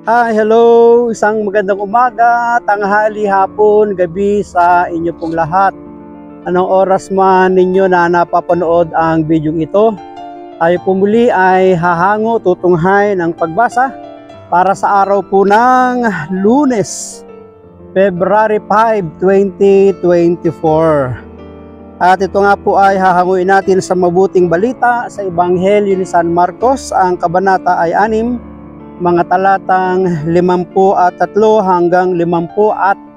Hello! Isang magandang umaga, tanghali, hapon, gabi sa inyo pong lahat. Anong oras man ninyo na napapanood ang video ito, tayo po muli ay hahango, tutunghay ng pagbasa para sa araw po ng Lunes, February 5, 2024. At ito nga po ay hahanguin natin sa mabuting balita sa Ebanghelyo ni San Marcos. Ang kabanata ay 6, mga talatang 53 hanggang 56.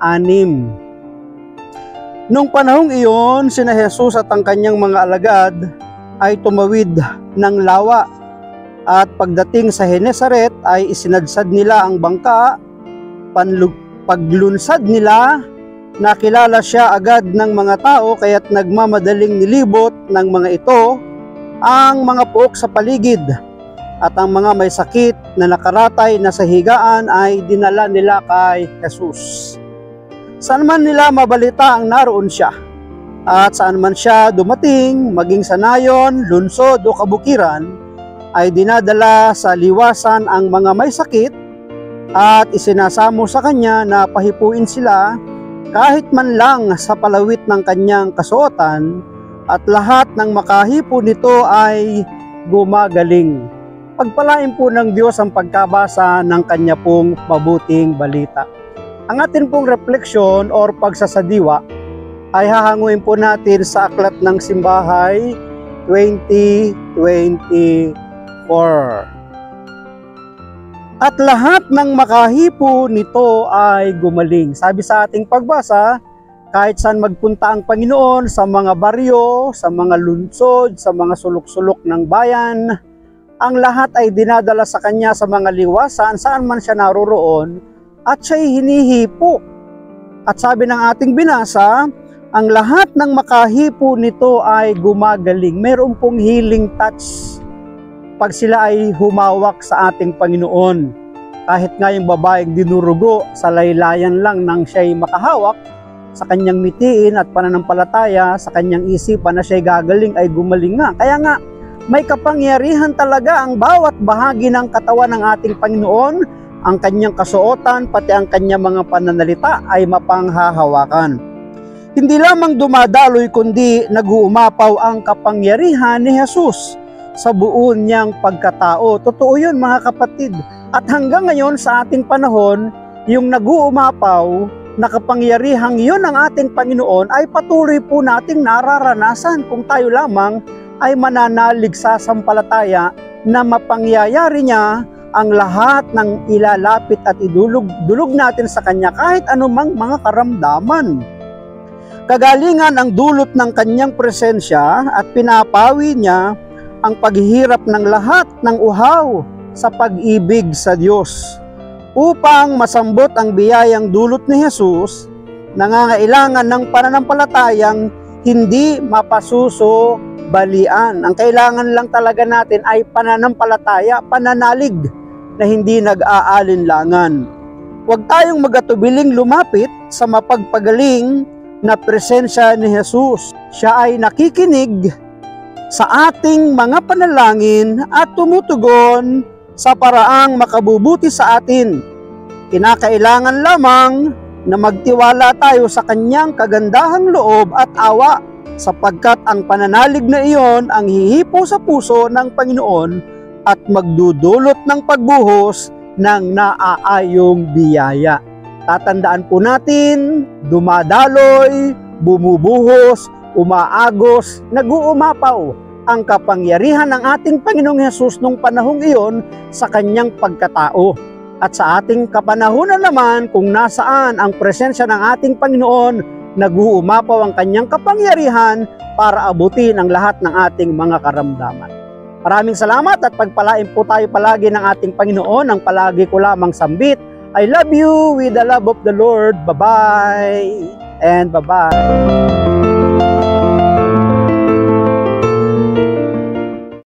Nung panahong iyon, sina Jesus at ang kanyang mga alagad ay tumawid ng lawa, at pagdating sa Genesaret ay isinadsad nila ang bangka. Paglunsad nila, nakilala siya agad ng mga tao, kaya't nagmamadaling nilibot ng mga ito ang mga puok sa paligid. At ang mga may sakit na nakaratay na sa higaan ay dinala nila kay Jesus. Saan man nila mabalita ang naroon siya, at saan man siya dumating, maging sa nayon, lunsod o kabukiran, ay dinadala sa liwasan ang mga may sakit at isinasamo sa kanya na pahipuin sila kahit man lang sa palawit ng kanyang kasuotan, at lahat ng makahipo nito ay gumagaling. Pagpalain po ng Diyos ang pagkabasa ng kanya pong mabuting balita. Ang atin pong refleksyon or pagsasadiwa ay hahanguin po natin sa Aklat ng Simbahay 2024. At lahat ng makahipo nito ay gumaling. Sabi sa ating pagbasa, kahit saan magpunta ang Panginoon, sa mga baryo, sa mga lungsod, sa mga sulok-sulok ng bayan, ang lahat ay dinadala sa kanya sa mga liwasan saan man siya naroroon, at siya'y hinihipo. At sabi ng ating binasa, ang lahat ng makahipo nito ay gumagaling. Mayroon pong healing touch pag sila ay humawak sa ating Panginoon. Kahit nga yung babaeng dinurugo, sa laylayan lang nang siya'y makahawak, sa kanyang mitiin at pananampalataya, sa kanyang isipan na siya'y gagaling, ay gumaling nga. Kaya nga, may kapangyarihan talaga ang bawat bahagi ng katawan ng ating Panginoon. Ang kanyang kasuotan, pati ang kanyang mga pananalita ay mapanghahawakan. Hindi lamang dumadaloy, kundi nag-uumapaw ang kapangyarihan ni Jesus sa buo niyang pagkatao. Totoo yun, mga kapatid. At hanggang ngayon sa ating panahon, yung nag-uumapaw na kapangyarihang yun ng ating Panginoon ay patuloy po nating nararanasan kung tayo lamang ay mananalig sa sampalataya na mapangyayari niya ang lahat ng ilalapit at idulog natin sa kanya kahit anumang mga karamdaman. Kagalingan ang dulot ng kanyang presensya at pinapawi niya ang paghihirap ng lahat ng uhaw sa pag-ibig sa Diyos. Upang masambot ang biyayang dulot ni Jesus, nangangailangan ng pananampalatayang hindi mapasuso balian. Ang kailangan lang talaga natin ay pananampalataya, pananalig na hindi nag-aalinlangan. Huwag tayong magatubiling lumapit sa mapagpagaling na presensya ni Jesus. Siya ay nakikinig sa ating mga panalangin at tumutugon sa paraang makabubuti sa atin. Kinakailangan lamang na magtiwala tayo sa kanyang kagandahang loob at awa, sapagkat ang pananalig na iyon ang hihipo sa puso ng Panginoon at magdudulot ng pagbuhos ng naaayong biyaya. Tatandaan po natin, dumadaloy, bumubuhos, umaagos, nag-uumapaw ang kapangyarihan ng ating Panginoong Hesus nung panahong iyon sa kanyang pagkatao. At sa ating kapanahunan naman, kung nasaan ang presensya ng ating Panginoon, nag-uumapaw ang kanyang kapangyarihan para abutin ang lahat ng ating mga karamdaman. Maraming salamat at pagpalain po tayo palagi ng ating Panginoon, ang palagi ko lamang sambit. I love you with the love of the Lord. Bye-bye and bye-bye.